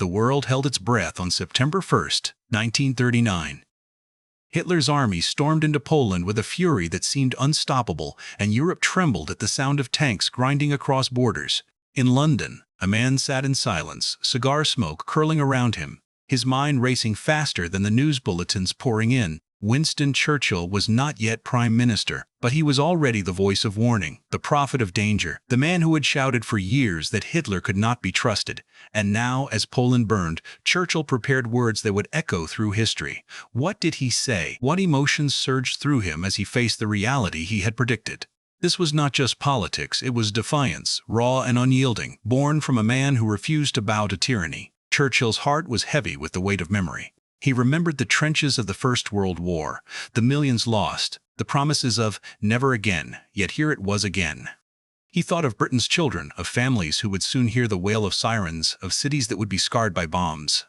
The world held its breath on September 1st, 1939. Hitler's army stormed into Poland with a fury that seemed unstoppable, and Europe trembled at the sound of tanks grinding across borders. In London, a man sat in silence, cigar smoke curling around him, his mind racing faster than the news bulletins pouring in. Winston Churchill was not yet Prime Minister, but he was already the voice of warning, the prophet of danger, the man who had shouted for years that Hitler could not be trusted. And now, as Poland burned, Churchill prepared words that would echo through history. What did he say? What emotions surged through him as he faced the reality he had predicted? This was not just politics, it was defiance, raw and unyielding, born from a man who refused to bow to tyranny. Churchill's heart was heavy with the weight of memory. He remembered the trenches of the First World War, the millions lost, the promises of never again, yet here it was again. He thought of Britain's children, of families who would soon hear the wail of sirens, of cities that would be scarred by bombs.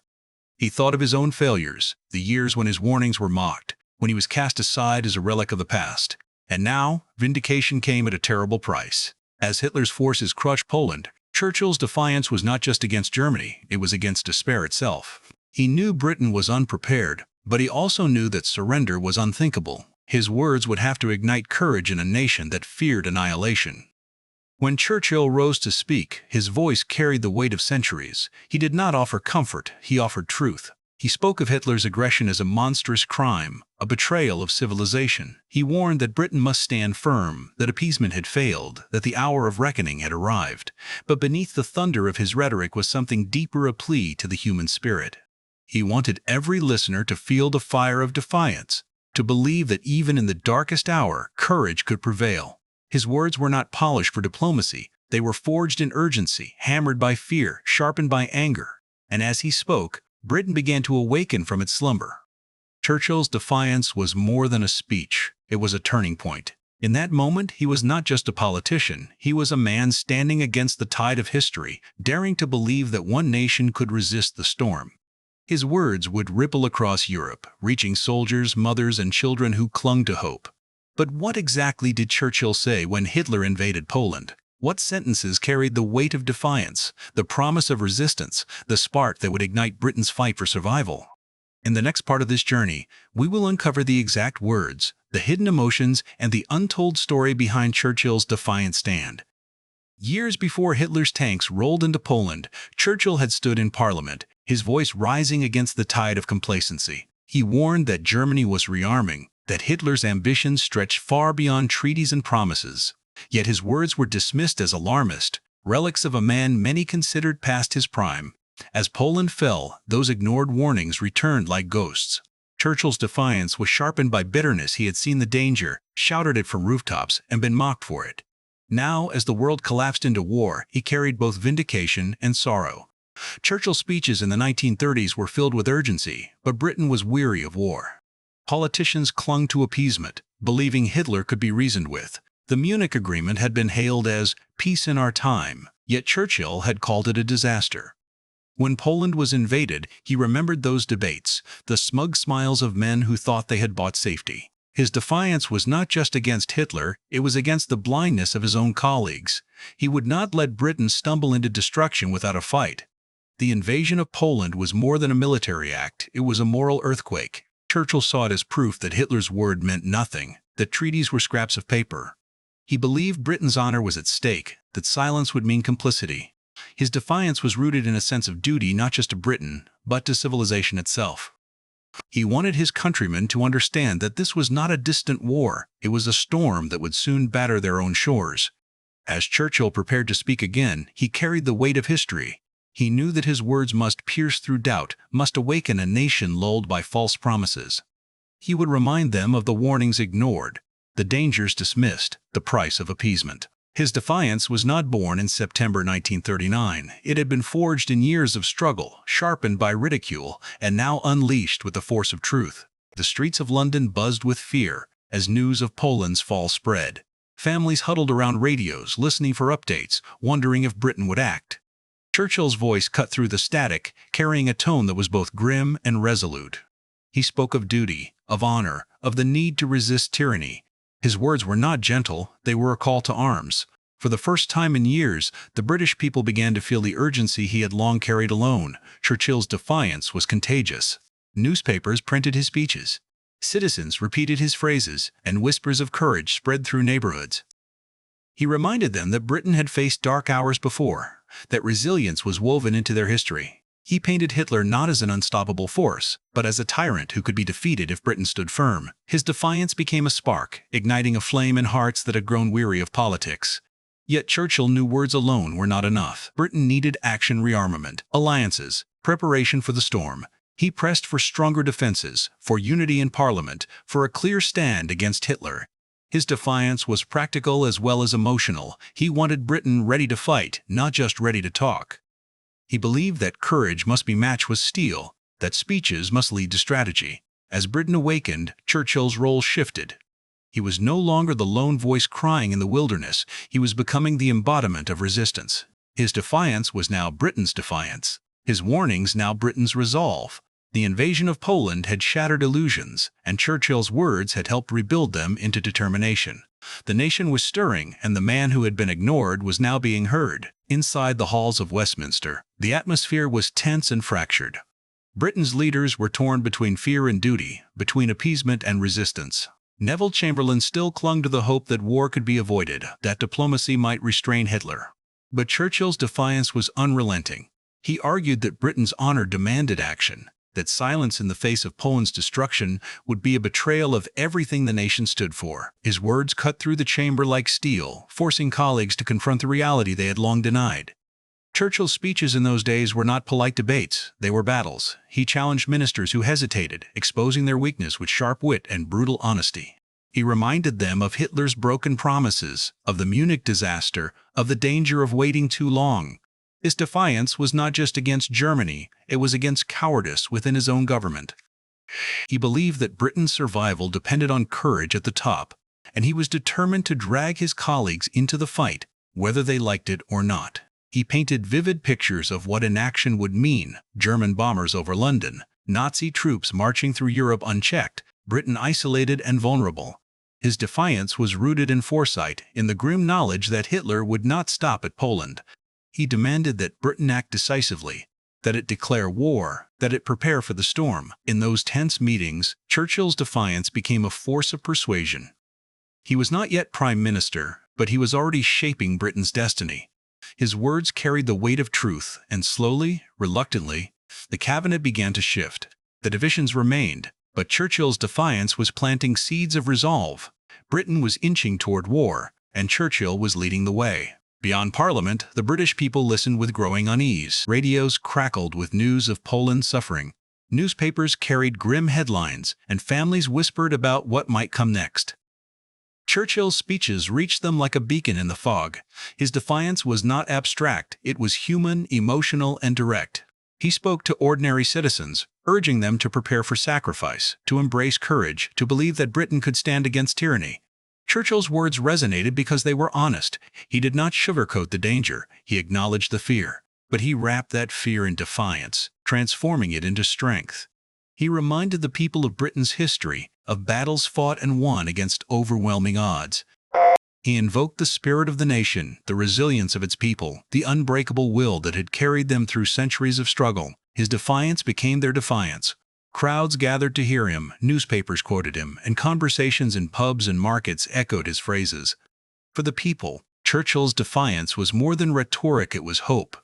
He thought of his own failures, the years when his warnings were mocked, when he was cast aside as a relic of the past. And now, vindication came at a terrible price. As Hitler's forces crushed Poland, Churchill's defiance was not just against Germany, it was against despair itself. He knew Britain was unprepared, but he also knew that surrender was unthinkable. His words would have to ignite courage in a nation that feared annihilation. When Churchill rose to speak, his voice carried the weight of centuries. He did not offer comfort, he offered truth. He spoke of Hitler's aggression as a monstrous crime, a betrayal of civilization. He warned that Britain must stand firm, that appeasement had failed, that the hour of reckoning had arrived. But beneath the thunder of his rhetoric was something deeper, a plea to the human spirit. He wanted every listener to feel the fire of defiance, to believe that even in the darkest hour, courage could prevail. His words were not polished for diplomacy. They were forged in urgency, hammered by fear, sharpened by anger. And as he spoke, Britain began to awaken from its slumber. Churchill's defiance was more than a speech. It was a turning point. In that moment, he was not just a politician. He was a man standing against the tide of history, daring to believe that one nation could resist the storm. His words would ripple across Europe, reaching soldiers, mothers, and children who clung to hope. But what exactly did Churchill say when Hitler invaded Poland? What sentences carried the weight of defiance, the promise of resistance, the spark that would ignite Britain's fight for survival? In the next part of this journey, we will uncover the exact words, the hidden emotions, and the untold story behind Churchill's defiant stand. Years before Hitler's tanks rolled into Poland, Churchill had stood in Parliament, his voice rising against the tide of complacency. He warned that Germany was rearming, that Hitler's ambitions stretched far beyond treaties and promises. Yet his words were dismissed as alarmist, relics of a man many considered past his prime. As Poland fell, those ignored warnings returned like ghosts. Churchill's defiance was sharpened by bitterness. He had seen the danger, shouted it from rooftops, and been mocked for it. Now, as the world collapsed into war, he carried both vindication and sorrow. Churchill's speeches in the 1930s were filled with urgency, but Britain was weary of war. Politicians clung to appeasement, believing Hitler could be reasoned with. The Munich Agreement had been hailed as peace in our time, yet Churchill had called it a disaster. When Poland was invaded, he remembered those debates, the smug smiles of men who thought they had bought safety. His defiance was not just against Hitler, it was against the blindness of his own colleagues. He would not let Britain stumble into destruction without a fight. The invasion of Poland was more than a military act, it was a moral earthquake. Churchill saw it as proof that Hitler's word meant nothing, that treaties were scraps of paper. He believed Britain's honor was at stake, that silence would mean complicity. His defiance was rooted in a sense of duty not just to Britain, but to civilization itself. He wanted his countrymen to understand that this was not a distant war, it was a storm that would soon batter their own shores. As Churchill prepared to speak again, he carried the weight of history. He knew that his words must pierce through doubt, must awaken a nation lulled by false promises. He would remind them of the warnings ignored, the dangers dismissed, the price of appeasement. His defiance was not born in September 1939. It had been forged in years of struggle, sharpened by ridicule, and now unleashed with the force of truth. The streets of London buzzed with fear as news of Poland's fall spread. Families huddled around radios, listening for updates, wondering if Britain would act. Churchill's voice cut through the static, carrying a tone that was both grim and resolute. He spoke of duty, of honor, of the need to resist tyranny. His words were not gentle, they were a call to arms. For the first time in years, the British people began to feel the urgency he had long carried alone. Churchill's defiance was contagious. Newspapers printed his speeches. Citizens repeated his phrases, and whispers of courage spread through neighborhoods. He reminded them that Britain had faced dark hours before, that resilience was woven into their history. He painted Hitler not as an unstoppable force, but as a tyrant who could be defeated if Britain stood firm. His defiance became a spark, igniting a flame in hearts that had grown weary of politics. Yet Churchill knew words alone were not enough. Britain needed action, rearmament, alliances, preparation for the storm. He pressed for stronger defenses, for unity in Parliament, for a clear stand against Hitler. His defiance was practical as well as emotional. He wanted Britain ready to fight, not just ready to talk. He believed that courage must be matched with steel, that speeches must lead to strategy. As Britain awakened, Churchill's role shifted. He was no longer the lone voice crying in the wilderness. He was becoming the embodiment of resistance. His defiance was now Britain's defiance. His warnings now Britain's resolve. The invasion of Poland had shattered illusions, and Churchill's words had helped rebuild them into determination. The nation was stirring, and the man who had been ignored was now being heard. Inside the halls of Westminster, the atmosphere was tense and fractured. Britain's leaders were torn between fear and duty, between appeasement and resistance. Neville Chamberlain still clung to the hope that war could be avoided, that diplomacy might restrain Hitler. But Churchill's defiance was unrelenting. He argued that Britain's honor demanded action, that silence in the face of Poland's destruction would be a betrayal of everything the nation stood for. His words cut through the chamber like steel, forcing colleagues to confront the reality they had long denied. Churchill's speeches in those days were not polite debates, they were battles. He challenged ministers who hesitated, exposing their weakness with sharp wit and brutal honesty. He reminded them of Hitler's broken promises, of the Munich disaster, of the danger of waiting too long. His defiance was not just against Germany, it was against cowardice within his own government. He believed that Britain's survival depended on courage at the top, and he was determined to drag his colleagues into the fight, whether they liked it or not. He painted vivid pictures of what inaction would mean: German bombers over London, Nazi troops marching through Europe unchecked, Britain isolated and vulnerable. His defiance was rooted in foresight, in the grim knowledge that Hitler would not stop at Poland. He demanded that Britain act decisively, that it declare war, that it prepare for the storm. In those tense meetings, Churchill's defiance became a force of persuasion. He was not yet Prime Minister, but he was already shaping Britain's destiny. His words carried the weight of truth, and slowly, reluctantly, the cabinet began to shift. The divisions remained, but Churchill's defiance was planting seeds of resolve. Britain was inching toward war, and Churchill was leading the way. Beyond Parliament, the British people listened with growing unease. Radios crackled with news of Poland's suffering. Newspapers carried grim headlines, and families whispered about what might come next. Churchill's speeches reached them like a beacon in the fog. His defiance was not abstract, it was human, emotional, and direct. He spoke to ordinary citizens, urging them to prepare for sacrifice, to embrace courage, to believe that Britain could stand against tyranny. Churchill's words resonated because they were honest. He did not sugarcoat the danger, he acknowledged the fear. But he wrapped that fear in defiance, transforming it into strength. He reminded the people of Britain's history, of battles fought and won against overwhelming odds. He invoked the spirit of the nation, the resilience of its people, the unbreakable will that had carried them through centuries of struggle. His defiance became their defiance. Crowds gathered to hear him, newspapers quoted him, and conversations in pubs and markets echoed his phrases. For the people, Churchill's defiance was more than rhetoric, it was hope.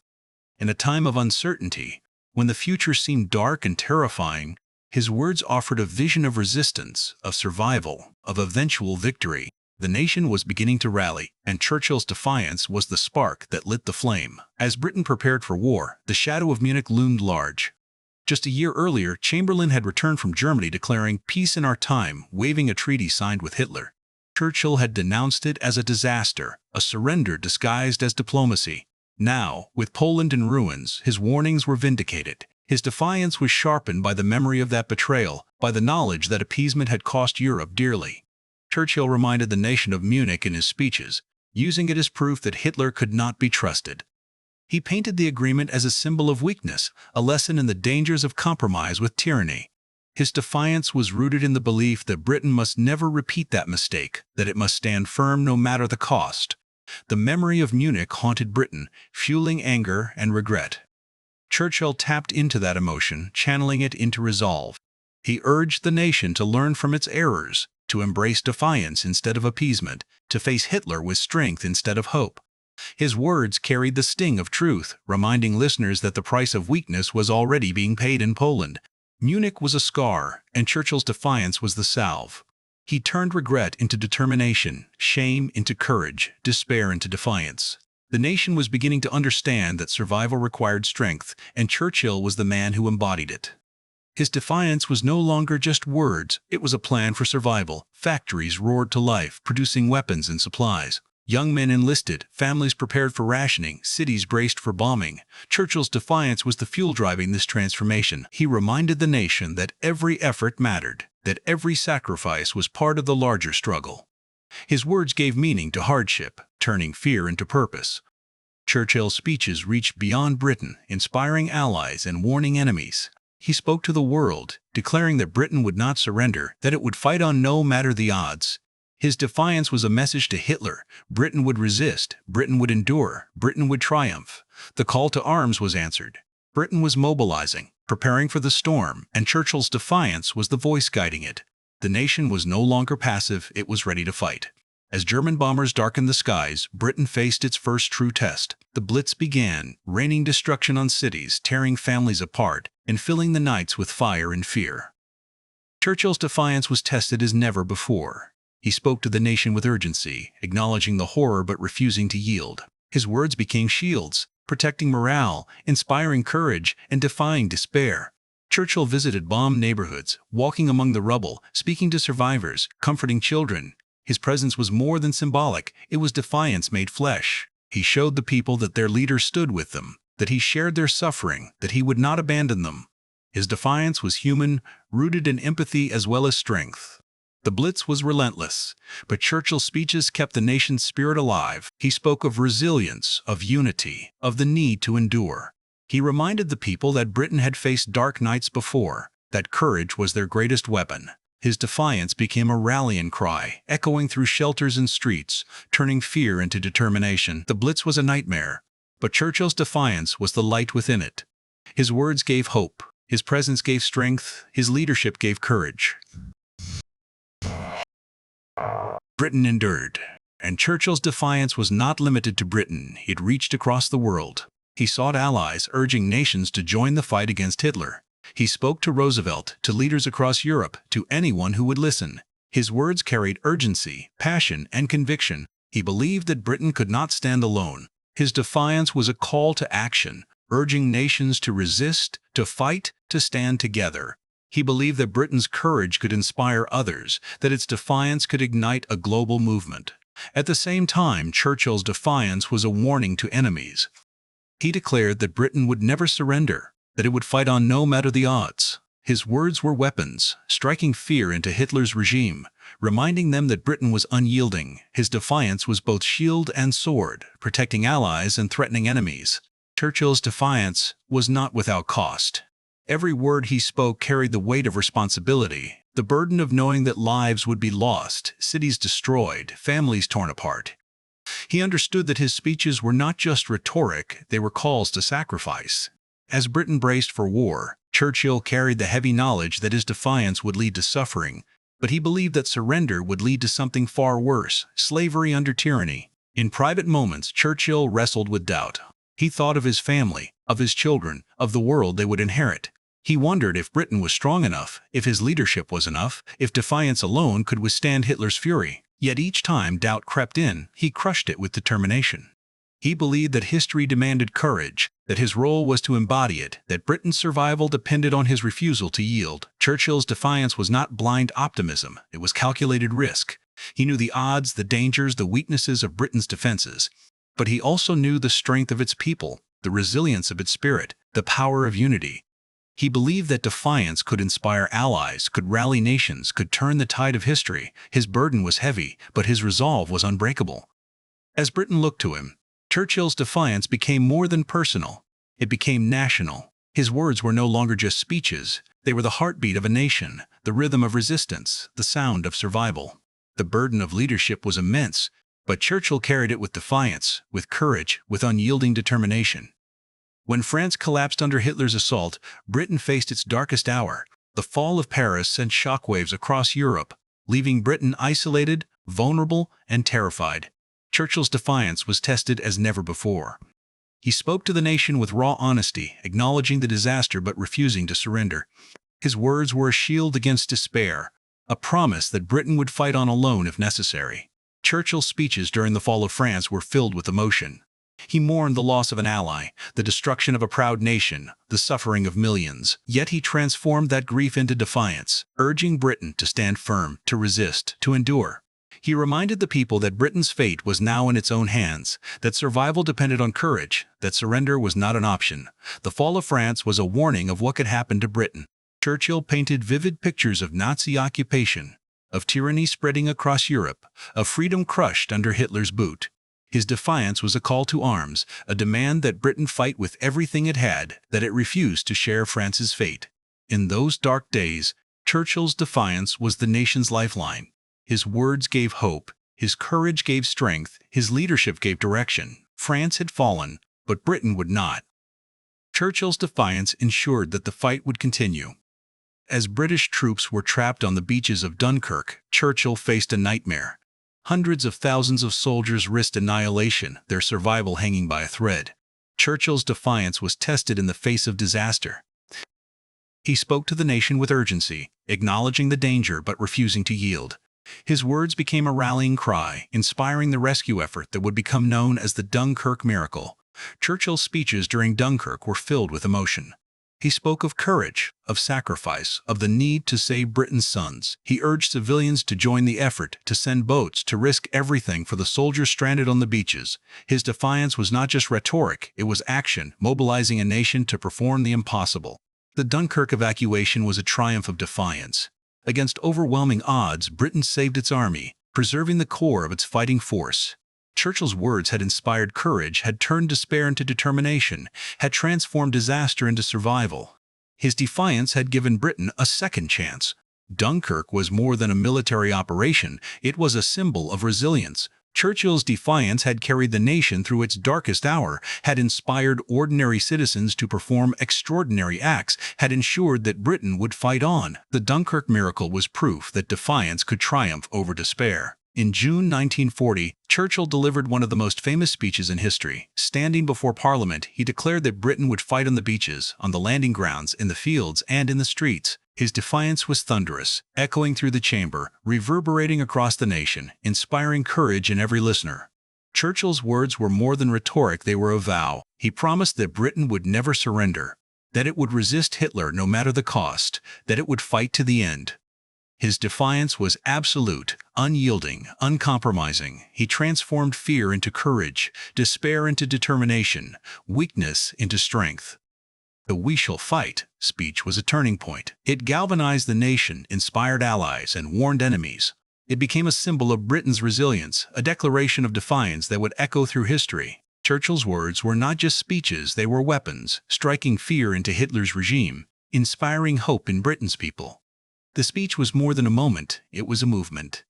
In a time of uncertainty, when the future seemed dark and terrifying, his words offered a vision of resistance, of survival, of eventual victory. The nation was beginning to rally, and Churchill's defiance was the spark that lit the flame. As Britain prepared for war, the shadow of Munich loomed large. Just a year earlier, Chamberlain had returned from Germany declaring peace in our time, waving a treaty signed with Hitler. Churchill had denounced it as a disaster, a surrender disguised as diplomacy. Now, with Poland in ruins, his warnings were vindicated. His defiance was sharpened by the memory of that betrayal, by the knowledge that appeasement had cost Europe dearly. Churchill reminded the nation of Munich in his speeches, using it as proof that Hitler could not be trusted. He painted the agreement as a symbol of weakness, a lesson in the dangers of compromise with tyranny. His defiance was rooted in the belief that Britain must never repeat that mistake, that it must stand firm no matter the cost. The memory of Munich haunted Britain, fueling anger and regret. Churchill tapped into that emotion, channeling it into resolve. He urged the nation to learn from its errors, to embrace defiance instead of appeasement, to face Hitler with strength instead of hope. His words carried the sting of truth, reminding listeners that the price of weakness was already being paid in Poland. Munich was a scar, and Churchill's defiance was the salve. He turned regret into determination, shame into courage, despair into defiance. The nation was beginning to understand that survival required strength, and Churchill was the man who embodied it. His defiance was no longer just words, it was a plan for survival. Factories roared to life, producing weapons and supplies. Young men enlisted, families prepared for rationing, cities braced for bombing. Churchill's defiance was the fuel driving this transformation. He reminded the nation that every effort mattered, that every sacrifice was part of the larger struggle. His words gave meaning to hardship, turning fear into purpose. Churchill's speeches reached beyond Britain, inspiring allies and warning enemies. He spoke to the world, declaring that Britain would not surrender, that it would fight on no matter the odds. His defiance was a message to Hitler. Britain would resist, Britain would endure, Britain would triumph. The call to arms was answered. Britain was mobilizing, preparing for the storm, and Churchill's defiance was the voice guiding it. The nation was no longer passive, it was ready to fight. As German bombers darkened the skies, Britain faced its first true test. The Blitz began, raining destruction on cities, tearing families apart, and filling the nights with fire and fear. Churchill's defiance was tested as never before. He spoke to the nation with urgency, acknowledging the horror but refusing to yield. His words became shields, protecting morale, inspiring courage, and defying despair. Churchill visited bombed neighborhoods, walking among the rubble, speaking to survivors, comforting children. His presence was more than symbolic, it was defiance made flesh. He showed the people that their leader stood with them, that he shared their suffering, that he would not abandon them. His defiance was human, rooted in empathy as well as strength. The Blitz was relentless, but Churchill's speeches kept the nation's spirit alive. He spoke of resilience, of unity, of the need to endure. He reminded the people that Britain had faced dark nights before, that courage was their greatest weapon. His defiance became a rallying cry, echoing through shelters and streets, turning fear into determination. The Blitz was a nightmare, but Churchill's defiance was the light within it. His words gave hope, his presence gave strength, his leadership gave courage. Britain endured, and Churchill's defiance was not limited to Britain, it reached across the world. He sought allies, urging nations to join the fight against Hitler. He spoke to Roosevelt, to leaders across Europe, to anyone who would listen. His words carried urgency, passion, and conviction. He believed that Britain could not stand alone. His defiance was a call to action, urging nations to resist, to fight, to stand together. He believed that Britain's courage could inspire others, that its defiance could ignite a global movement. At the same time, Churchill's defiance was a warning to enemies. He declared that Britain would never surrender, that it would fight on no matter the odds. His words were weapons, striking fear into Hitler's regime, reminding them that Britain was unyielding. His defiance was both shield and sword, protecting allies and threatening enemies. Churchill's defiance was not without cost. Every word he spoke carried the weight of responsibility, the burden of knowing that lives would be lost, cities destroyed, families torn apart. He understood that his speeches were not just rhetoric, they were calls to sacrifice. As Britain braced for war, Churchill carried the heavy knowledge that his defiance would lead to suffering, but he believed that surrender would lead to something far worse, slavery under tyranny. In private moments, Churchill wrestled with doubt. He thought of his family, of his children, of the world they would inherit. He wondered if Britain was strong enough, if his leadership was enough, if defiance alone could withstand Hitler's fury. Yet each time doubt crept in, he crushed it with determination. He believed that history demanded courage, that his role was to embody it, that Britain's survival depended on his refusal to yield. Churchill's defiance was not blind optimism, it was calculated risk. He knew the odds, the dangers, the weaknesses of Britain's defenses. But he also knew the strength of its people, the resilience of its spirit, the power of unity. He believed that defiance could inspire allies, could rally nations, could turn the tide of history. His burden was heavy, but his resolve was unbreakable. As Britain looked to him, Churchill's defiance became more than personal. It became national. His words were no longer just speeches. They were the heartbeat of a nation, the rhythm of resistance, the sound of survival. The burden of leadership was immense, But Churchill carried it with defiance, with courage, with unyielding determination. When France collapsed under Hitler's assault, Britain faced its darkest hour. The fall of Paris sent shockwaves across Europe, leaving Britain isolated, vulnerable, and terrified. Churchill's defiance was tested as never before. He spoke to the nation with raw honesty, acknowledging the disaster but refusing to surrender. His words were a shield against despair, a promise that Britain would fight on alone if necessary. Churchill's speeches during the fall of France were filled with emotion. He mourned the loss of an ally, the destruction of a proud nation, the suffering of millions. Yet he transformed that grief into defiance, urging Britain to stand firm, to resist, to endure. He reminded the people that Britain's fate was now in its own hands, that survival depended on courage, that surrender was not an option. The fall of France was a warning of what could happen to Britain. Churchill painted vivid pictures of Nazi occupation, of tyranny spreading across Europe, of freedom crushed under Hitler's boot. His defiance was a call to arms, a demand that Britain fight with everything it had, that it refused to share France's fate. In those dark days, Churchill's defiance was the nation's lifeline. His words gave hope, his courage gave strength, his leadership gave direction. France had fallen, but Britain would not. Churchill's defiance ensured that the fight would continue. As British troops were trapped on the beaches of Dunkirk, Churchill faced a nightmare. Hundreds of thousands of soldiers risked annihilation, their survival hanging by a thread. Churchill's defiance was tested in the face of disaster. He spoke to the nation with urgency, acknowledging the danger but refusing to yield. His words became a rallying cry, inspiring the rescue effort that would become known as the Dunkirk Miracle. Churchill's speeches during Dunkirk were filled with emotion. He spoke of courage, of sacrifice, of the need to save Britain's sons. He urged civilians to join the effort, to send boats, to risk everything for the soldiers stranded on the beaches. His defiance was not just rhetoric, it was action, mobilizing a nation to perform the impossible. The Dunkirk evacuation was a triumph of defiance. Against overwhelming odds, Britain saved its army, preserving the core of its fighting force. Churchill's words had inspired courage, had turned despair into determination, had transformed disaster into survival. His defiance had given Britain a second chance. Dunkirk was more than a military operation, it was a symbol of resilience. Churchill's defiance had carried the nation through its darkest hour, had inspired ordinary citizens to perform extraordinary acts, had ensured that Britain would fight on. The Dunkirk miracle was proof that defiance could triumph over despair. In June 1940, Churchill delivered one of the most famous speeches in history. Standing before Parliament, he declared that Britain would fight on the beaches, on the landing grounds, in the fields, and in the streets. His defiance was thunderous, echoing through the chamber, reverberating across the nation, inspiring courage in every listener. Churchill's words were more than rhetoric, they were a vow. He promised that Britain would never surrender, that it would resist Hitler no matter the cost, that it would fight to the end. His defiance was absolute, unyielding, uncompromising. He transformed fear into courage, despair into determination, weakness into strength. The "We shall fight" speech was a turning point. It galvanized the nation, inspired allies, and warned enemies. It became a symbol of Britain's resilience, a declaration of defiance that would echo through history. Churchill's words were not just speeches, they were weapons, striking fear into Hitler's regime, inspiring hope in Britain's people. The speech was more than a moment, it was a movement.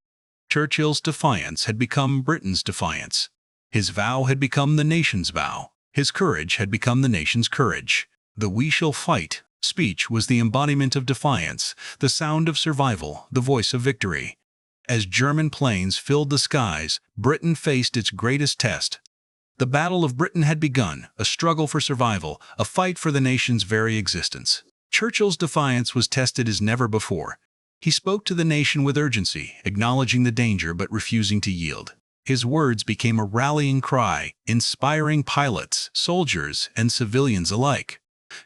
Churchill's defiance had become Britain's defiance. His vow had become the nation's vow. His courage had become the nation's courage. The "We shall fight" speech was the embodiment of defiance, the sound of survival, the voice of victory. As German planes filled the skies, Britain faced its greatest test. The Battle of Britain had begun, a struggle for survival, a fight for the nation's very existence. Churchill's defiance was tested as never before. He spoke to the nation with urgency, acknowledging the danger but refusing to yield. His words became a rallying cry, inspiring pilots, soldiers, and civilians alike.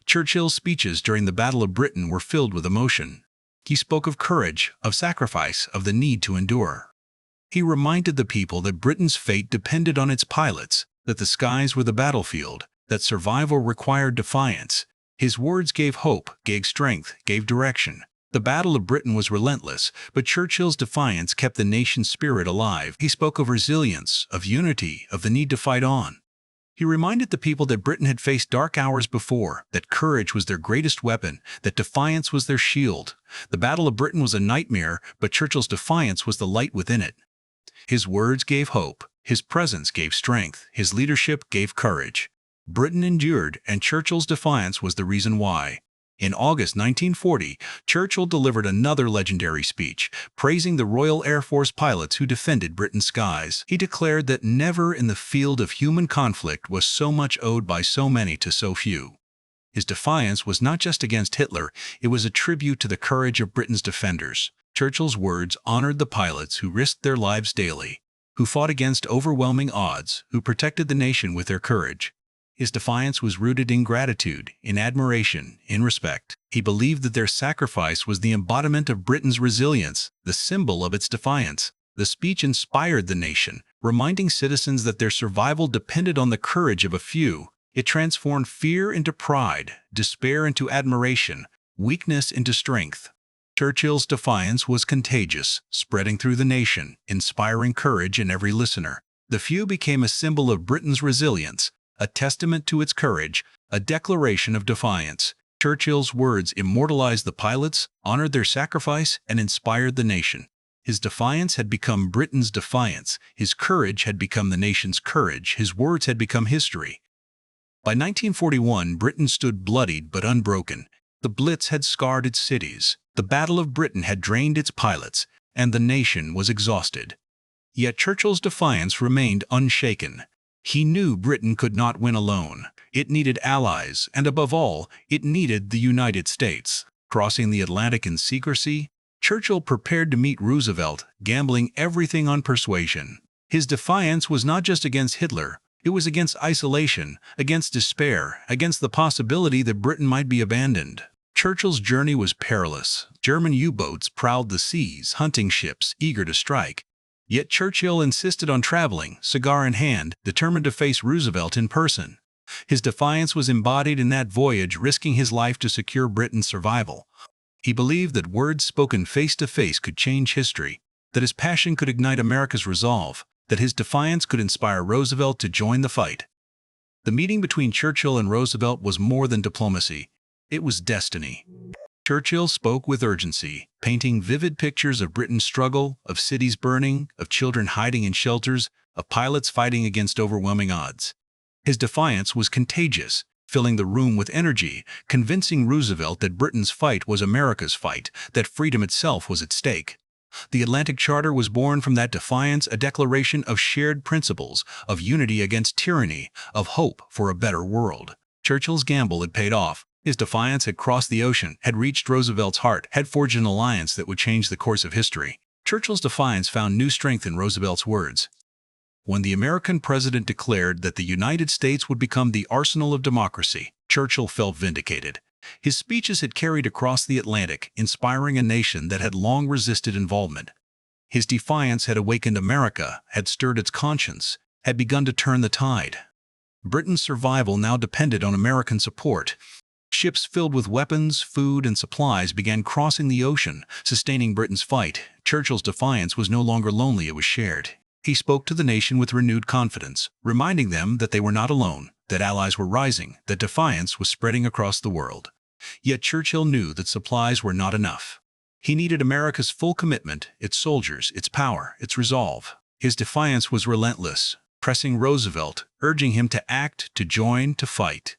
Churchill's speeches during the Battle of Britain were filled with emotion. He spoke of courage, of sacrifice, of the need to endure. He reminded the people that Britain's fate depended on its pilots, that the skies were the battlefield, that survival required defiance. His words gave hope, gave strength, gave direction. The Battle of Britain was relentless, but Churchill's defiance kept the nation's spirit alive. He spoke of resilience, of unity, of the need to fight on. He reminded the people that Britain had faced dark hours before, that courage was their greatest weapon, that defiance was their shield. The Battle of Britain was a nightmare, but Churchill's defiance was the light within it. His words gave hope, his presence gave strength, his leadership gave courage. Britain endured, and Churchill's defiance was the reason why. In August 1940, Churchill delivered another legendary speech, praising the Royal Air Force pilots who defended Britain's skies. He declared that never in the field of human conflict was so much owed by so many to so few. His defiance was not just against Hitler, it was a tribute to the courage of Britain's defenders. Churchill's words honored the pilots who risked their lives daily, who fought against overwhelming odds, who protected the nation with their courage. His defiance was rooted in gratitude, in admiration, in respect. He believed that their sacrifice was the embodiment of Britain's resilience, the symbol of its defiance. The speech inspired the nation, reminding citizens that their survival depended on the courage of a few. It transformed fear into pride, despair into admiration, weakness into strength. Churchill's defiance was contagious, spreading through the nation, inspiring courage in every listener. The few became a symbol of Britain's resilience, a testament to its courage, a declaration of defiance. Churchill's words immortalized the pilots, honored their sacrifice, and inspired the nation. His defiance had become Britain's defiance, his courage had become the nation's courage, his words had become history. By 1941, Britain stood bloodied but unbroken. The Blitz had scarred its cities, the Battle of Britain had drained its pilots, and the nation was exhausted. Yet Churchill's defiance remained unshaken. He knew Britain could not win alone. It needed allies, and above all, it needed the United States. Crossing the Atlantic in secrecy, Churchill prepared to meet Roosevelt, gambling everything on persuasion. His defiance was not just against Hitler, it was against isolation, against despair, against the possibility that Britain might be abandoned. Churchill's journey was perilous. German U-boats prowled the seas, hunting ships eager to strike. Yet Churchill insisted on traveling, cigar in hand, determined to face Roosevelt in person. His defiance was embodied in that voyage, risking his life to secure Britain's survival. He believed that words spoken face to face could change history, that his passion could ignite America's resolve, that his defiance could inspire Roosevelt to join the fight. The meeting between Churchill and Roosevelt was more than diplomacy. It was destiny. Churchill spoke with urgency, painting vivid pictures of Britain's struggle, of cities burning, of children hiding in shelters, of pilots fighting against overwhelming odds. His defiance was contagious, filling the room with energy, convincing Roosevelt that Britain's fight was America's fight, that freedom itself was at stake. The Atlantic Charter was born from that defiance, a declaration of shared principles, of unity against tyranny, of hope for a better world. Churchill's gamble had paid off. His defiance had crossed the ocean, had reached Roosevelt's heart, had forged an alliance that would change the course of history. Churchill's defiance found new strength in Roosevelt's words. When the American president declared that the United States would become the arsenal of democracy, Churchill felt vindicated. His speeches had carried across the Atlantic, inspiring a nation that had long resisted involvement. His defiance had awakened America, had stirred its conscience, had begun to turn the tide. Britain's survival now depended on American support. Ships filled with weapons, food, and supplies began crossing the ocean, sustaining Britain's fight. Churchill's defiance was no longer lonely, it was shared. He spoke to the nation with renewed confidence, reminding them that they were not alone, that allies were rising, that defiance was spreading across the world. Yet Churchill knew that supplies were not enough. He needed America's full commitment, its soldiers, its power, its resolve. His defiance was relentless, pressing Roosevelt, urging him to act, to join, to fight.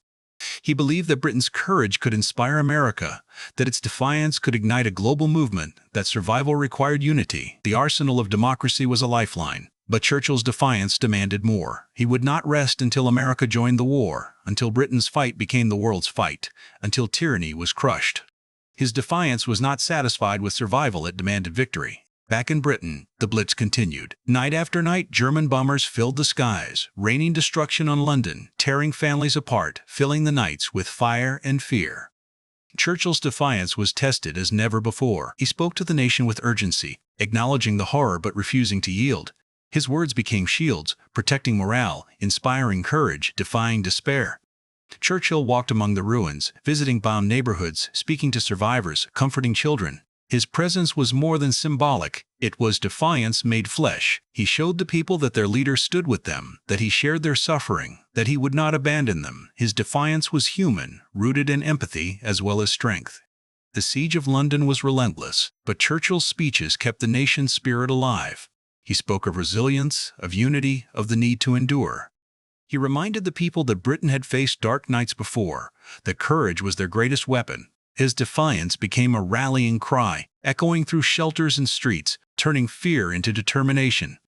He believed that Britain's courage could inspire America, that its defiance could ignite a global movement, that survival required unity. The arsenal of democracy was a lifeline, but Churchill's defiance demanded more. He would not rest until America joined the war, until Britain's fight became the world's fight, until tyranny was crushed. His defiance was not satisfied with survival, it demanded victory. Back in Britain, the Blitz continued. Night after night, German bombers filled the skies, raining destruction on London, tearing families apart, filling the nights with fire and fear. Churchill's defiance was tested as never before. He spoke to the nation with urgency, acknowledging the horror but refusing to yield. His words became shields, protecting morale, inspiring courage, defying despair. Churchill walked among the ruins, visiting bombed neighborhoods, speaking to survivors, comforting children. His presence was more than symbolic, it was defiance made flesh. He showed the people that their leader stood with them, that he shared their suffering, that he would not abandon them. His defiance was human, rooted in empathy as well as strength. The siege of London was relentless, but Churchill's speeches kept the nation's spirit alive. He spoke of resilience, of unity, of the need to endure. He reminded the people that Britain had faced dark nights before, that courage was their greatest weapon. His defiance became a rallying cry, echoing through shelters and streets, turning fear into determination.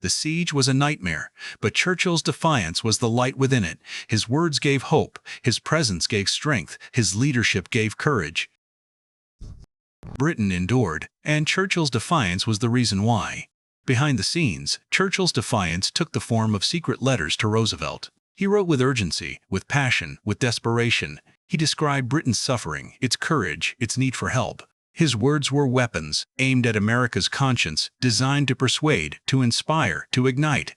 The siege was a nightmare, but Churchill's defiance was the light within it. His words gave hope, his presence gave strength, his leadership gave courage. Britain endured, and Churchill's defiance was the reason why. Behind the scenes, Churchill's defiance took the form of secret letters to Roosevelt. He wrote with urgency, with passion, with desperation. He described Britain's suffering, its courage, its need for help. His words were weapons, aimed at America's conscience, designed to persuade, to inspire, to ignite.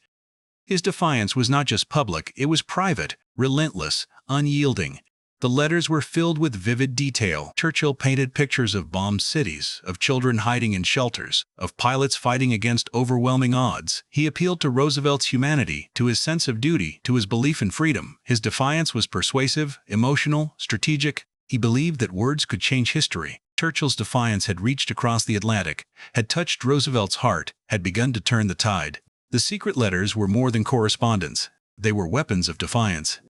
His defiance was not just public, it was private, relentless, unyielding. The letters were filled with vivid detail. Churchill painted pictures of bombed cities, of children hiding in shelters, of pilots fighting against overwhelming odds. He appealed to Roosevelt's humanity, to his sense of duty, to his belief in freedom. His defiance was persuasive, emotional, strategic. He believed that words could change history. Churchill's defiance had reached across the Atlantic, had touched Roosevelt's heart, had begun to turn the tide. The secret letters were more than correspondence. They were weapons of defiance.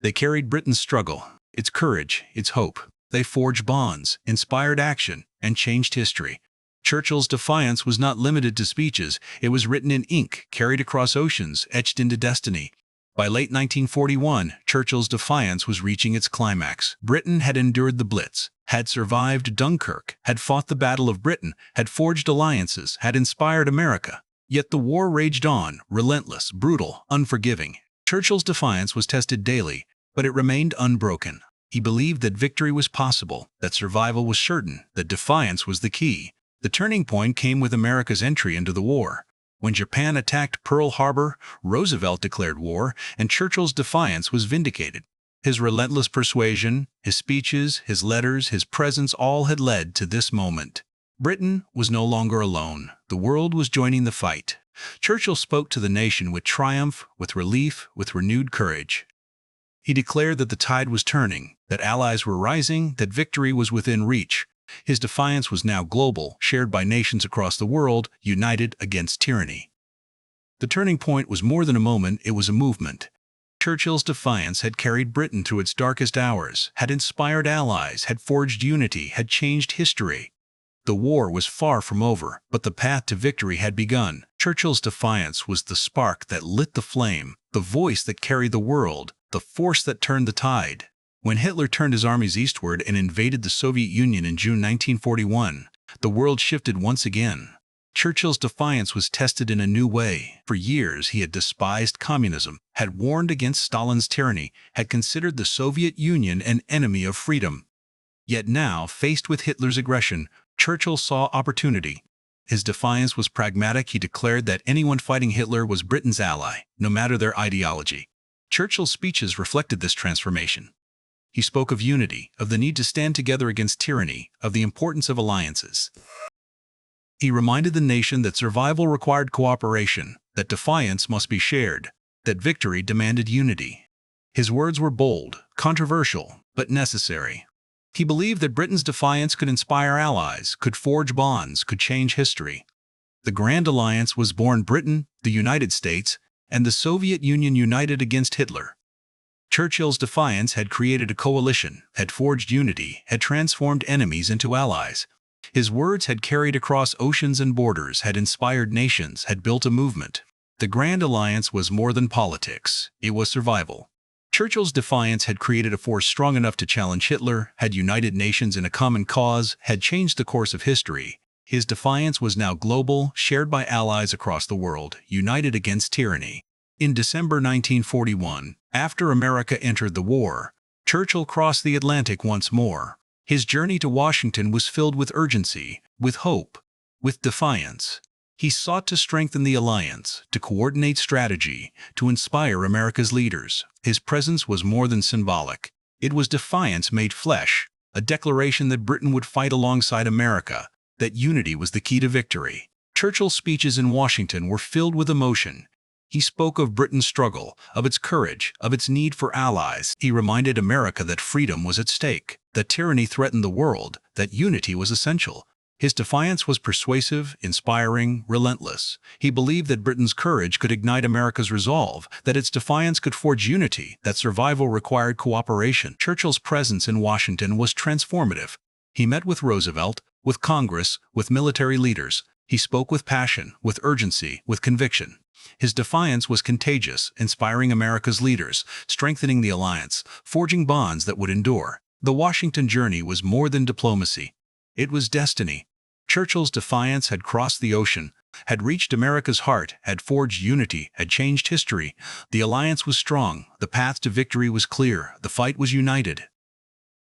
They carried Britain's struggle, its courage, its hope. They forged bonds, inspired action, and changed history. Churchill's defiance was not limited to speeches. It was written in ink, carried across oceans, etched into destiny. By late 1941, Churchill's defiance was reaching its climax. Britain had endured the Blitz, had survived Dunkirk, had fought the Battle of Britain, had forged alliances, had inspired America. Yet the war raged on, relentless, brutal, unforgiving. Churchill's defiance was tested daily, but it remained unbroken. He believed that victory was possible, that survival was certain, that defiance was the key. The turning point came with America's entry into the war. When Japan attacked Pearl Harbor, Roosevelt declared war, and Churchill's defiance was vindicated. His relentless persuasion, his speeches, his letters, his presence all had led to this moment. Britain was no longer alone. The world was joining the fight. Churchill spoke to the nation with triumph, with relief, with renewed courage. He declared that the tide was turning, that allies were rising, that victory was within reach. His defiance was now global, shared by nations across the world, united against tyranny. The turning point was more than a moment, it was a movement. Churchill's defiance had carried Britain through its darkest hours, had inspired allies, had forged unity, had changed history. The war was far from over, but the path to victory had begun. Churchill's defiance was the spark that lit the flame, the voice that carried the world, the force that turned the tide. When Hitler turned his armies eastward and invaded the Soviet Union in June 1941, the world shifted once again. Churchill's defiance was tested in a new way. For years he had despised communism, had warned against Stalin's tyranny, had considered the Soviet Union an enemy of freedom. Yet now, faced with Hitler's aggression, Churchill saw opportunity. His defiance was pragmatic. He declared that anyone fighting Hitler was Britain's ally, no matter their ideology. Churchill's speeches reflected this transformation. He spoke of unity, of the need to stand together against tyranny, of the importance of alliances. He reminded the nation that survival required cooperation, that defiance must be shared, that victory demanded unity. His words were bold, controversial, but necessary. He believed that Britain's defiance could inspire allies, could forge bonds, could change history. The Grand Alliance was born. Britain, the United States, and the Soviet Union united against Hitler. Churchill's defiance had created a coalition, had forged unity, had transformed enemies into allies. His words had carried across oceans and borders, had inspired nations, had built a movement. The Grand Alliance was more than politics, it was survival. Churchill's defiance had created a force strong enough to challenge Hitler, had united nations in a common cause, had changed the course of history. His defiance was now global, shared by allies across the world, united against tyranny. In December 1941, after America entered the war, Churchill crossed the Atlantic once more. His journey to Washington was filled with urgency, with hope, with defiance. He sought to strengthen the alliance, to coordinate strategy, to inspire America's leaders. His presence was more than symbolic. It was defiance made flesh, a declaration that Britain would fight alongside America, that unity was the key to victory. Churchill's speeches in Washington were filled with emotion. He spoke of Britain's struggle, of its courage, of its need for allies. He reminded America that freedom was at stake, that tyranny threatened the world, that unity was essential. His defiance was persuasive, inspiring, relentless. He believed that Britain's courage could ignite America's resolve, that its defiance could forge unity, that survival required cooperation. Churchill's presence in Washington was transformative. He met with Roosevelt, with Congress, with military leaders. He spoke with passion, with urgency, with conviction. His defiance was contagious, inspiring America's leaders, strengthening the alliance, forging bonds that would endure. The Washington journey was more than diplomacy. It was destiny. Churchill's defiance had crossed the ocean, had reached America's heart, had forged unity, had changed history. The alliance was strong, the path to victory was clear, the fight was united.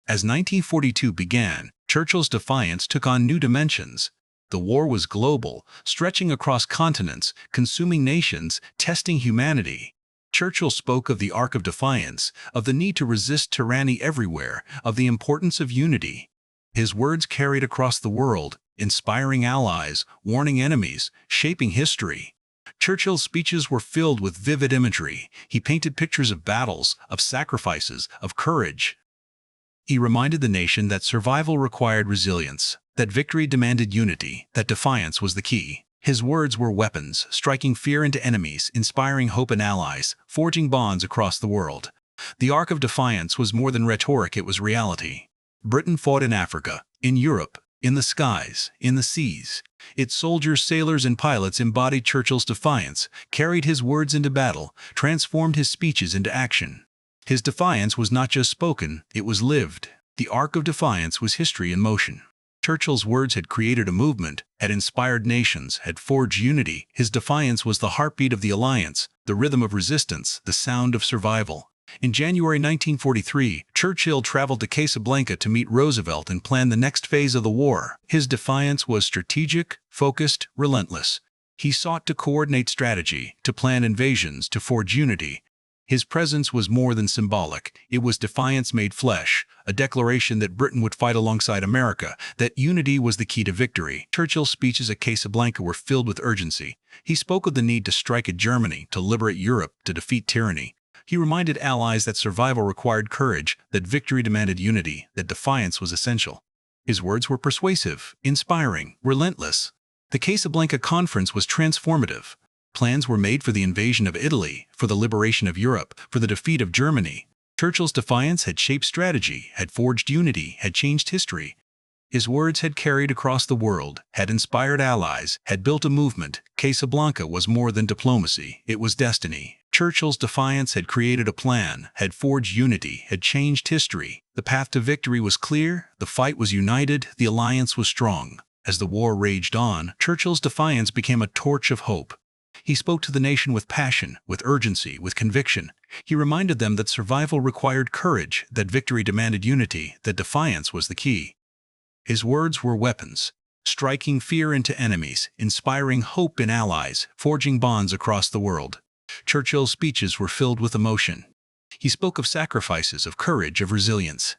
As 1942 began, Churchill's defiance took on new dimensions. The war was global, stretching across continents, consuming nations, testing humanity. Churchill spoke of the arc of defiance, of the need to resist tyranny everywhere, of the importance of unity. His words carried across the world, inspiring allies, warning enemies, shaping history. Churchill's speeches were filled with vivid imagery. He painted pictures of battles, of sacrifices, of courage. He reminded the nation that survival required resilience, that victory demanded unity, that defiance was the key. His words were weapons, striking fear into enemies, inspiring hope in allies, forging bonds across the world. The arc of defiance was more than rhetoric, it was reality. Britain fought in Africa, in Europe, in the skies, in the seas. Its soldiers, sailors, and pilots embodied Churchill's defiance, carried his words into battle, transformed his speeches into action. His defiance was not just spoken, it was lived. The arc of defiance was history in motion. Churchill's words had created a movement, had inspired nations, had forged unity. His defiance was the heartbeat of the alliance, the rhythm of resistance, the sound of survival. In January 1943, Churchill traveled to Casablanca to meet Roosevelt and plan the next phase of the war. His defiance was strategic, focused, relentless. He sought to coordinate strategy, to plan invasions, to forge unity. His presence was more than symbolic. It was defiance made flesh, a declaration that Britain would fight alongside America, that unity was the key to victory. Churchill's speeches at Casablanca were filled with urgency. He spoke of the need to strike at Germany, to liberate Europe, to defeat tyranny. He reminded allies that survival required courage, that victory demanded unity, that defiance was essential. His words were persuasive, inspiring, relentless. The Casablanca Conference was transformative. Plans were made for the invasion of Italy, for the liberation of Europe, for the defeat of Germany. Churchill's defiance had shaped strategy, had forged unity, had changed history. His words had carried across the world, had inspired allies, had built a movement. Casablanca was more than diplomacy, it was destiny. Churchill's defiance had created a plan, had forged unity, had changed history. The path to victory was clear, the fight was united, the alliance was strong. As the war raged on, Churchill's defiance became a torch of hope. He spoke to the nation with passion, with urgency, with conviction. He reminded them that survival required courage, that victory demanded unity, that defiance was the key. His words were weapons, striking fear into enemies, inspiring hope in allies, forging bonds across the world. Churchill's speeches were filled with emotion. He spoke of sacrifices, of courage, of resilience.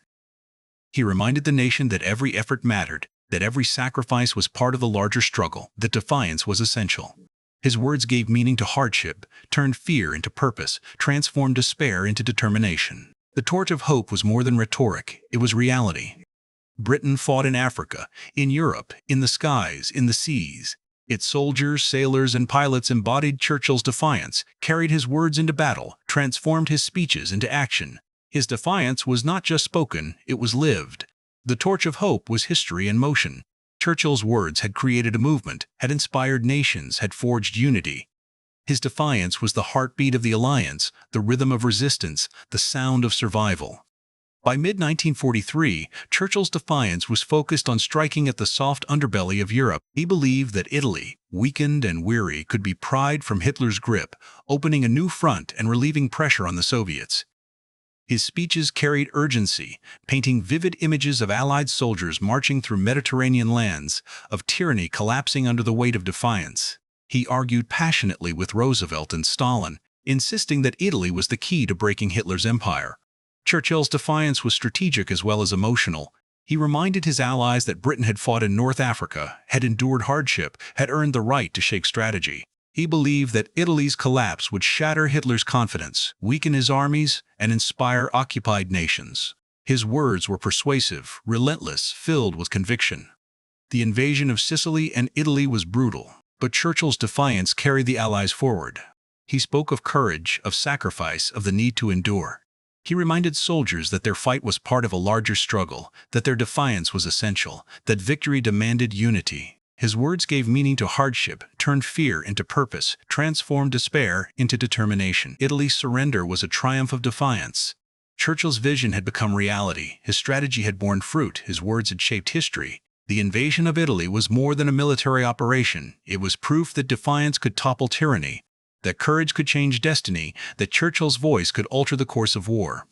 He reminded the nation that every effort mattered, that every sacrifice was part of the larger struggle, that defiance was essential. His words gave meaning to hardship, turned fear into purpose, transformed despair into determination. The torch of hope was more than rhetoric, it was reality. Britain fought in Africa, in Europe, in the skies, in the seas. Its soldiers, sailors, and pilots embodied Churchill's defiance, carried his words into battle, transformed his speeches into action. His defiance was not just spoken, it was lived. The torch of hope was history in motion. Churchill's words had created a movement, had inspired nations, had forged unity. His defiance was the heartbeat of the alliance, the rhythm of resistance, the sound of survival. By mid-1943, Churchill's defiance was focused on striking at the soft underbelly of Europe. He believed that Italy, weakened and weary, could be pried from Hitler's grip, opening a new front and relieving pressure on the Soviets. His speeches carried urgency, painting vivid images of Allied soldiers marching through Mediterranean lands, of tyranny collapsing under the weight of defiance. He argued passionately with Roosevelt and Stalin, insisting that Italy was the key to breaking Hitler's empire. Churchill's defiance was strategic as well as emotional. He reminded his allies that Britain had fought in North Africa, had endured hardship, had earned the right to shape strategy. He believed that Italy's collapse would shatter Hitler's confidence, weaken his armies, and inspire occupied nations. His words were persuasive, relentless, filled with conviction. The invasion of Sicily and Italy was brutal, but Churchill's defiance carried the Allies forward. He spoke of courage, of sacrifice, of the need to endure. He reminded soldiers that their fight was part of a larger struggle, that their defiance was essential, that victory demanded unity. His words gave meaning to hardship, turned fear into purpose, transformed despair into determination. Italy's surrender was a triumph of defiance. Churchill's vision had become reality. His strategy had borne fruit. His words had shaped history. The invasion of Italy was more than a military operation. It was proof that defiance could topple tyranny, that courage could change destiny, that Churchill's voice could alter the course of war.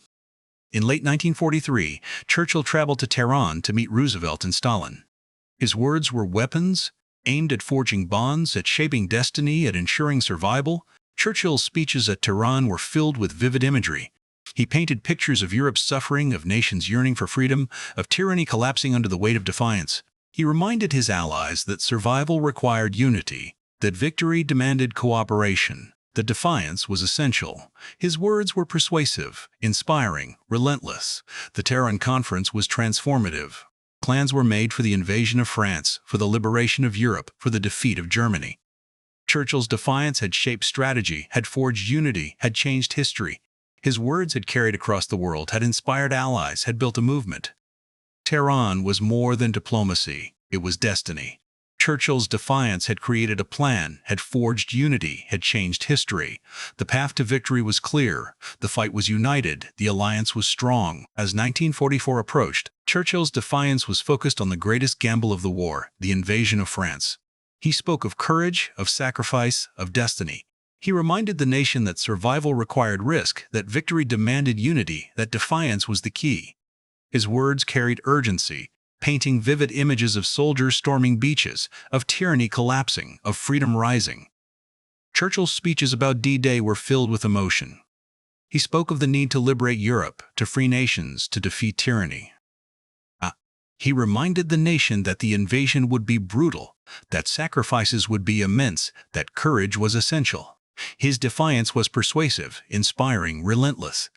In late 1943, Churchill traveled to Tehran to meet Roosevelt and Stalin. His words were weapons, aimed at forging bonds, at shaping destiny, at ensuring survival. Churchill's speeches at Tehran were filled with vivid imagery. He painted pictures of Europe's suffering, of nations yearning for freedom, of tyranny collapsing under the weight of defiance. He reminded his allies that survival required unity, that victory demanded cooperation, that defiance was essential. His words were persuasive, inspiring, relentless. The Tehran Conference was transformative. Plans were made for the invasion of France, for the liberation of Europe, for the defeat of Germany. Churchill's defiance had shaped strategy, had forged unity, had changed history. His words had carried across the world, had inspired allies, had built a movement. Tehran was more than diplomacy. It was destiny. Churchill's defiance had created a plan, had forged unity, had changed history. The path to victory was clear. The fight was united. The alliance was strong. As 1944 approached, Churchill's defiance was focused on the greatest gamble of the war, the invasion of France. He spoke of courage, of sacrifice, of destiny. He reminded the nation that survival required risk, that victory demanded unity, that defiance was the key. His words carried urgency, painting vivid images of soldiers storming beaches, of tyranny collapsing, of freedom rising. Churchill's speeches about D-Day were filled with emotion. He spoke of the need to liberate Europe, to free nations, to defeat tyranny. He reminded the nation that the invasion would be brutal, that sacrifices would be immense, that courage was essential. His defiance was persuasive, inspiring, relentless.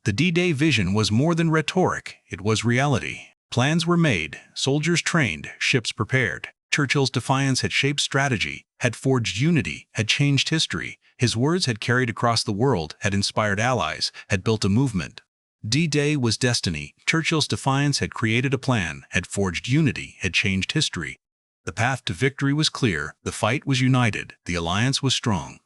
The D-Day vision was more than rhetoric, it was reality. Plans were made, soldiers trained, ships prepared. Churchill's defiance had shaped strategy, had forged unity, had changed history. His words had carried across the world, had inspired allies, had built a movement. D-Day was destiny. Churchill's defiance had created a plan, had forged unity, had changed history. The path to victory was clear, the fight was united, the alliance was strong.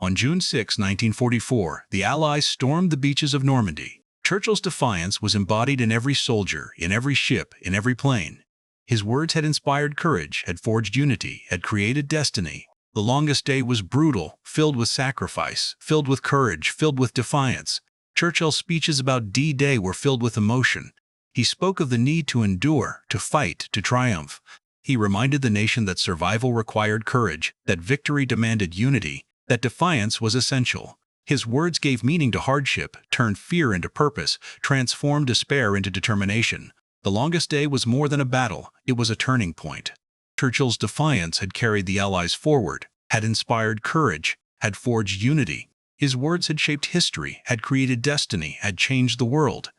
On June 6, 1944, the Allies stormed the beaches of Normandy. Churchill's defiance was embodied in every soldier, in every ship, in every plane. His words had inspired courage, had forged unity, had created destiny. The longest day was brutal, filled with sacrifice, filled with courage, filled with defiance. Churchill's speeches about D-Day were filled with emotion. He spoke of the need to endure, to fight, to triumph. He reminded the nation that survival required courage, that victory demanded unity, that defiance was essential. His words gave meaning to hardship, turned fear into purpose, transformed despair into determination. The longest day was more than a battle, it was a turning point. Churchill's defiance had carried the Allies forward, had inspired courage, had forged unity. His words had shaped history, had created destiny, had changed the world.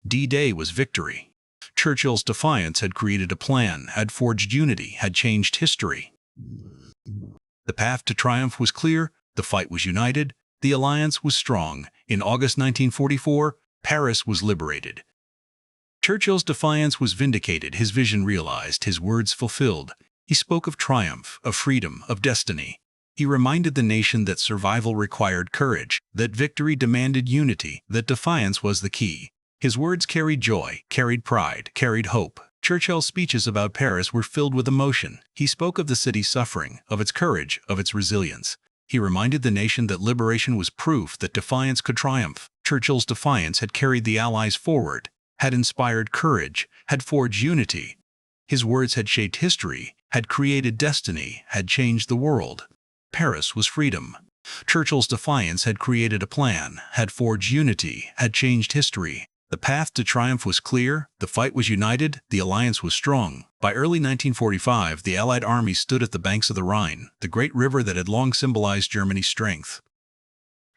D-Day was victory. Churchill's defiance had created a plan, had forged unity, had changed history. The path to triumph was clear, the fight was united, the alliance was strong. In August 1944, Paris was liberated. Churchill's defiance was vindicated, his vision realized, his words fulfilled. He spoke of triumph, of freedom, of destiny. He reminded the nation that survival required courage, that victory demanded unity, that defiance was the key. His words carried joy, carried pride, carried hope. Churchill's speeches about Paris were filled with emotion. He spoke of the city's suffering, of its courage, of its resilience. He reminded the nation that liberation was proof that defiance could triumph. Churchill's defiance had carried the Allies forward, had inspired courage, had forged unity. His words had shaped history, had created destiny, had changed the world. Paris was freedom. Churchill's defiance had created a plan, had forged unity, had changed history. The path to triumph was clear, the fight was united, the alliance was strong. By early 1945, the Allied army stood at the banks of the Rhine, the great river that had long symbolized Germany's strength.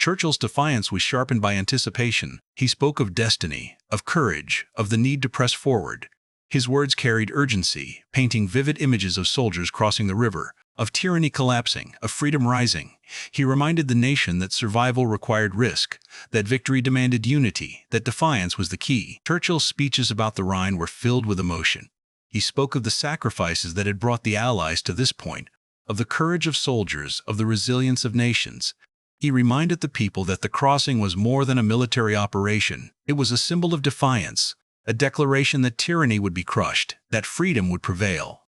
Churchill's defiance was sharpened by anticipation. He spoke of destiny, of courage, of the need to press forward. His words carried urgency, painting vivid images of soldiers crossing the river, of tyranny collapsing, of freedom rising. He reminded the nation that survival required risk, that victory demanded unity, that defiance was the key. Churchill's speeches about the Rhine were filled with emotion. He spoke of the sacrifices that had brought the Allies to this point, of the courage of soldiers, of the resilience of nations. He reminded the people that the crossing was more than a military operation. It was a symbol of defiance, a declaration that tyranny would be crushed, that freedom would prevail.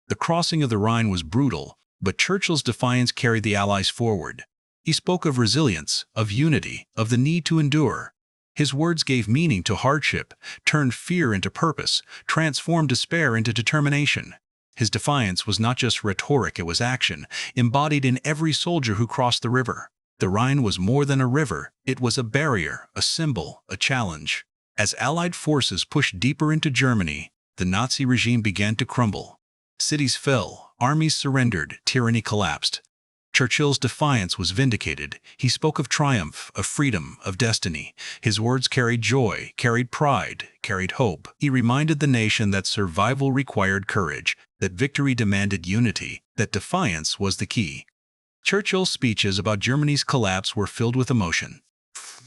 The crossing of the Rhine was brutal, but Churchill's defiance carried the Allies forward. He spoke of resilience, of unity, of the need to endure. His words gave meaning to hardship, turned fear into purpose, transformed despair into determination. His defiance was not just rhetoric, it was action, embodied in every soldier who crossed the river. The Rhine was more than a river, it was a barrier, a symbol, a challenge. As Allied forces pushed deeper into Germany, the Nazi regime began to crumble. Cities fell, armies surrendered, tyranny collapsed. Churchill's defiance was vindicated. He spoke of triumph, of freedom, of destiny. His words carried joy, carried pride, carried hope. He reminded the nation that survival required courage, that victory demanded unity, that defiance was the key. Churchill's speeches about Germany's collapse were filled with emotion.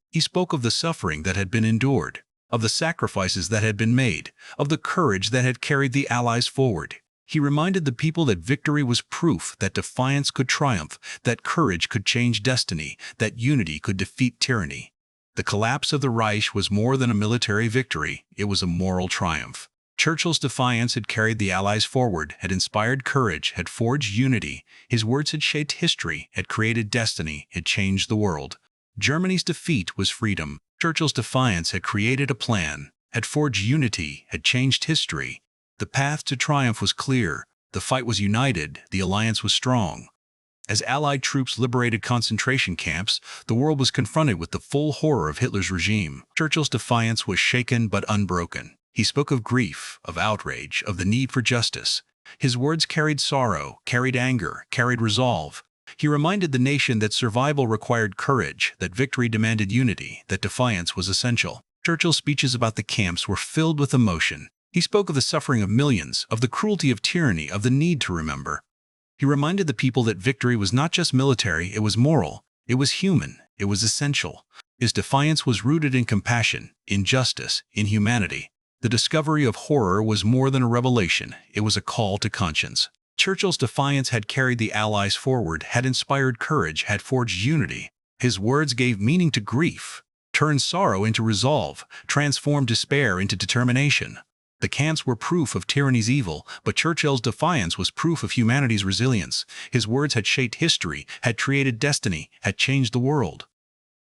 He spoke of the suffering that had been endured, of the sacrifices that had been made, of the courage that had carried the Allies forward. He reminded the people that victory was proof that defiance could triumph, that courage could change destiny, that unity could defeat tyranny. The collapse of the Reich was more than a military victory, it was a moral triumph. Churchill's defiance had carried the Allies forward, had inspired courage, had forged unity. His words had shaped history, had created destiny, had changed the world. Germany's defeat was freedom. Churchill's defiance had created a plan, had forged unity, had changed history. The path to triumph was clear, the fight was united, the alliance was strong. As Allied troops liberated concentration camps, the world was confronted with the full horror of Hitler's regime. Churchill's defiance was shaken but unbroken. He spoke of grief, of outrage, of the need for justice. His words carried sorrow, carried anger, carried resolve. He reminded the nation that survival required courage, that victory demanded unity, that defiance was essential. Churchill's speeches about the camps were filled with emotion. He spoke of the suffering of millions, of the cruelty of tyranny, of the need to remember. He reminded the people that victory was not just military, it was moral, it was human, it was essential. His defiance was rooted in compassion, in justice, in humanity. The discovery of horror was more than a revelation, it was a call to conscience. Churchill's defiance had carried the Allies forward, had inspired courage, had forged unity. His words gave meaning to grief, turned sorrow into resolve, transformed despair into determination. The camps were proof of tyranny's evil, but Churchill's defiance was proof of humanity's resilience. His words had shaped history, had created destiny, had changed the world.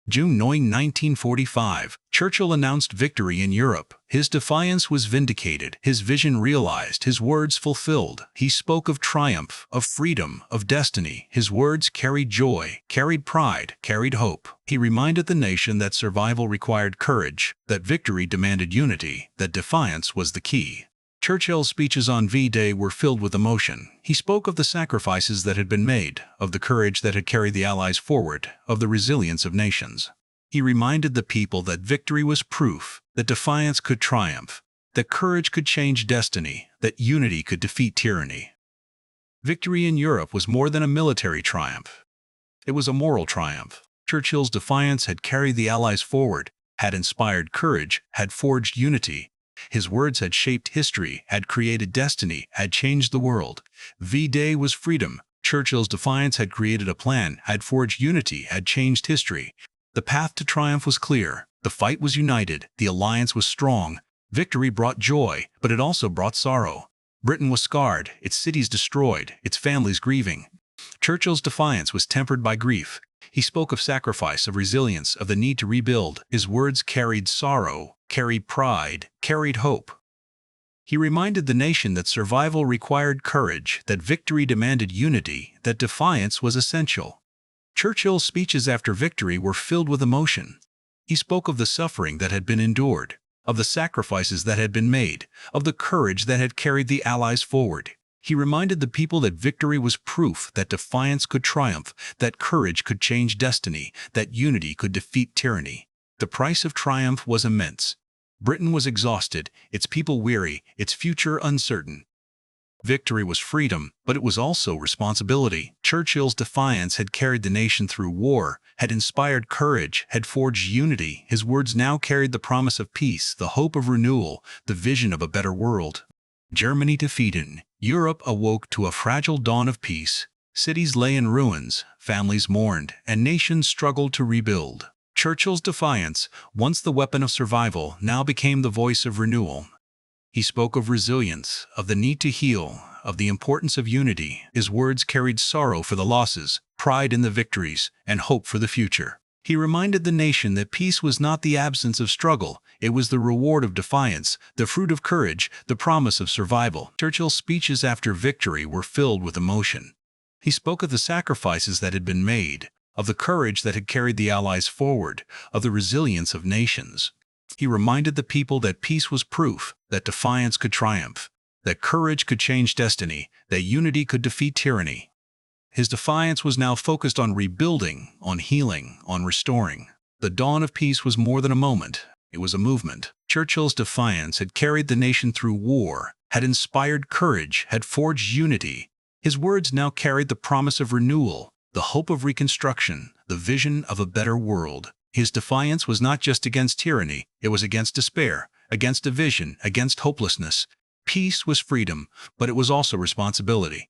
June 9, 1945, Churchill announced victory in Europe. His defiance was vindicated, his vision realized, his words fulfilled. He spoke of triumph, of freedom, of destiny. His words carried joy, carried pride, carried hope. He reminded the nation that survival required courage, that victory demanded unity, that defiance was the key. Churchill's speeches on V-Day were filled with emotion. He spoke of the sacrifices that had been made, of the courage that had carried the Allies forward, of the resilience of nations. He reminded the people that victory was proof, that defiance could triumph, that courage could change destiny, that unity could defeat tyranny. Victory in Europe was more than a military triumph. It was a moral triumph. Churchill's defiance had carried the Allies forward, had inspired courage, had forged unity. His words had shaped history, had created destiny, had changed the world. V-Day was freedom. Churchill's defiance had created a plan, had forged unity, had changed history. The path to triumph was clear. The fight was united. The alliance was strong. Victory brought joy, but it also brought sorrow. Britain was scarred, its cities destroyed, its families grieving. Churchill's defiance was tempered by grief. He spoke of sacrifice, of resilience, of the need to rebuild. His words carried sorrow, carried pride, carried hope. He reminded the nation that survival required courage, that victory demanded unity, that defiance was essential. Churchill's speeches after victory were filled with emotion. He spoke of the suffering that had been endured, of the sacrifices that had been made, of the courage that had carried the Allies forward. He reminded the people that victory was proof, that defiance could triumph, that courage could change destiny, that unity could defeat tyranny. The price of triumph was immense. Britain was exhausted, its people weary, its future uncertain. Victory was freedom, but it was also responsibility. Churchill's defiance had carried the nation through war, had inspired courage, had forged unity. His words now carried the promise of peace, the hope of renewal, the vision of a better world. Germany defeated. Europe awoke to a fragile dawn of peace. Cities lay in ruins, families mourned, and nations struggled to rebuild. Churchill's defiance, once the weapon of survival, now became the voice of renewal. He spoke of resilience, of the need to heal, of the importance of unity. His words carried sorrow for the losses, pride in the victories, and hope for the future. He reminded the nation that peace was not the absence of struggle, it was the reward of defiance, the fruit of courage, the promise of survival. Churchill's speeches after victory were filled with emotion. He spoke of the sacrifices that had been made, of the courage that had carried the Allies forward, of the resilience of nations. He reminded the people that peace was proof, that defiance could triumph, that courage could change destiny, that unity could defeat tyranny. His defiance was now focused on rebuilding, on healing, on restoring. The dawn of peace was more than a moment, it was a movement. Churchill's defiance had carried the nation through war, had inspired courage, had forged unity. His words now carried the promise of renewal, the hope of reconstruction, the vision of a better world. His defiance was not just against tyranny, it was against despair, against division, against hopelessness. Peace was freedom, but it was also responsibility.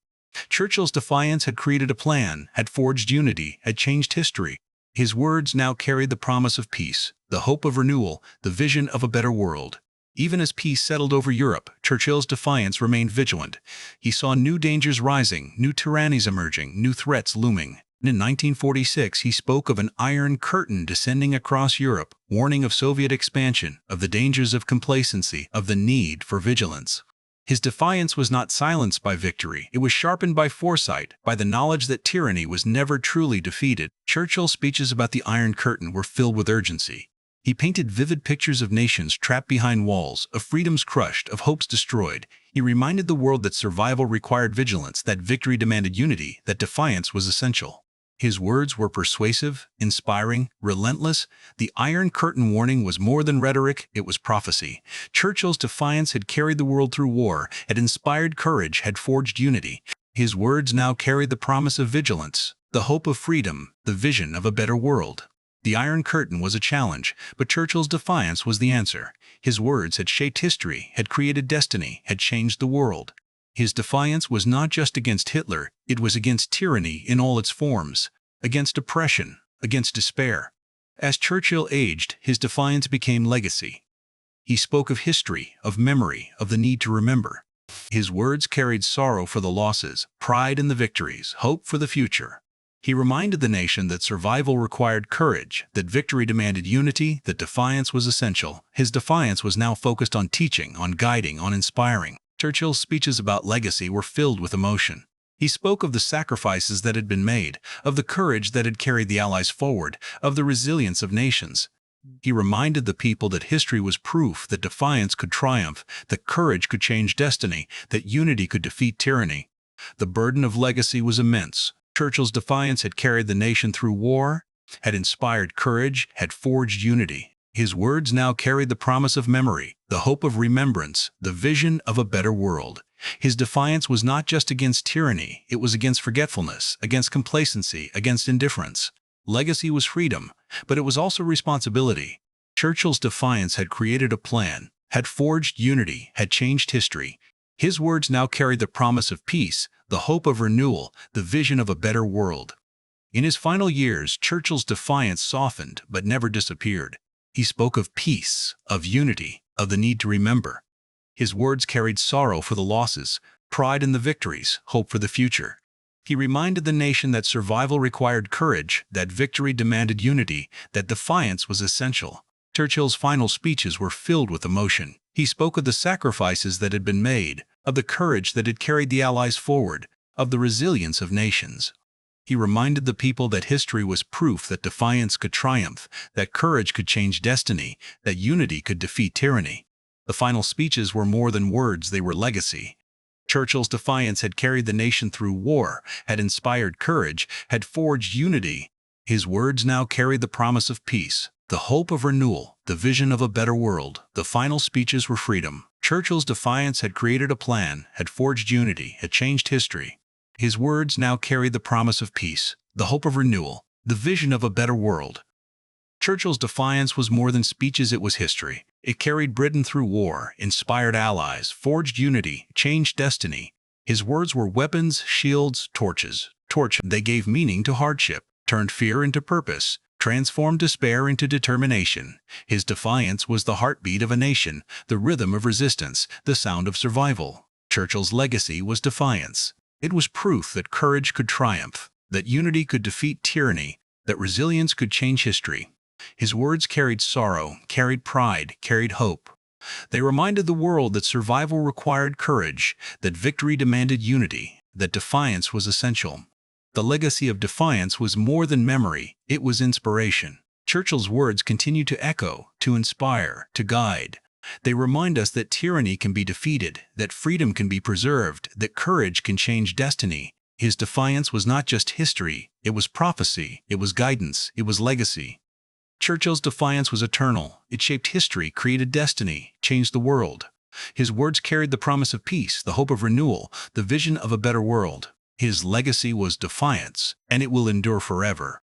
Churchill's defiance had created a plan, had forged unity, had changed history. His words now carried the promise of peace, the hope of renewal, the vision of a better world. Even as peace settled over Europe, Churchill's defiance remained vigilant. He saw new dangers rising, new tyrannies emerging, new threats looming. In 1946, he spoke of an iron curtain descending across Europe, warning of Soviet expansion, of the dangers of complacency, of the need for vigilance. His defiance was not silenced by victory, it was sharpened by foresight, by the knowledge that tyranny was never truly defeated. Churchill's speeches about the Iron Curtain were filled with urgency. He painted vivid pictures of nations trapped behind walls, of freedoms crushed, of hopes destroyed. He reminded the world that survival required vigilance, that victory demanded unity, that defiance was essential. His words were persuasive, inspiring, relentless. The Iron Curtain warning was more than rhetoric, it was prophecy. Churchill's defiance had carried the world through war, had inspired courage, had forged unity. His words now carried the promise of vigilance, the hope of freedom, the vision of a better world. The Iron Curtain was a challenge, but Churchill's defiance was the answer. His words had shaped history, had created destiny, had changed the world. His defiance was not just against Hitler, it was against tyranny in all its forms, against oppression, against despair. As Churchill aged, his defiance became legacy. He spoke of history, of memory, of the need to remember. His words carried sorrow for the losses, pride in the victories, hope for the future. He reminded the nation that survival required courage, that victory demanded unity, that defiance was essential. His defiance was now focused on teaching, on guiding, on inspiring. Churchill's speeches about legacy were filled with emotion. He spoke of the sacrifices that had been made, of the courage that had carried the Allies forward, of the resilience of nations. He reminded the people that history was proof, that defiance could triumph, that courage could change destiny, that unity could defeat tyranny. The burden of legacy was immense. Churchill's defiance had carried the nation through war, had inspired courage, had forged unity. His words now carried the promise of memory, the hope of remembrance, the vision of a better world. His defiance was not just against tyranny, it was against forgetfulness, against complacency, against indifference. Legacy was freedom, but it was also responsibility. Churchill's defiance had created a plan, had forged unity, had changed history. His words now carried the promise of peace, the hope of renewal, the vision of a better world. In his final years, Churchill's defiance softened but never disappeared. He spoke of peace, of unity, of the need to remember. His words carried sorrow for the losses, pride in the victories, hope for the future. He reminded the nation that survival required courage, that victory demanded unity, that defiance was essential. Churchill's final speeches were filled with emotion. He spoke of the sacrifices that had been made, of the courage that had carried the Allies forward, of the resilience of nations. He reminded the people that history was proof that defiance could triumph, that courage could change destiny, that unity could defeat tyranny. The final speeches were more than words, they were legacy. Churchill's defiance had carried the nation through war, had inspired courage, had forged unity. His words now carried the promise of peace, The hope of renewal, the vision of a better world. The final speeches were freedom. Churchill's defiance had created a plan, had forged unity, had changed history. His words now carried the promise of peace, the hope of renewal, the vision of a better world. Churchill's defiance was more than speeches, it was history. It carried Britain through war, inspired allies, forged unity, changed destiny. His words were weapons, shields, torches. They gave meaning to hardship, turned fear into purpose, transformed despair into determination. His defiance was the heartbeat of a nation, the rhythm of resistance, the sound of survival. Churchill's legacy was defiance. It was proof that courage could triumph, that unity could defeat tyranny, that resilience could change history. His words carried sorrow, carried pride, carried hope. They reminded the world that survival required courage, that victory demanded unity, that defiance was essential. The legacy of defiance was more than memory, it was inspiration. Churchill's words continue to echo, to inspire, to guide. They remind us that tyranny can be defeated, that freedom can be preserved, that courage can change destiny. His defiance was not just history, it was prophecy, it was guidance, it was legacy. Churchill's defiance was eternal. It shaped history, created destiny, changed the world. His words carried the promise of peace, the hope of renewal, the vision of a better world. His legacy was defiance, and it will endure forever.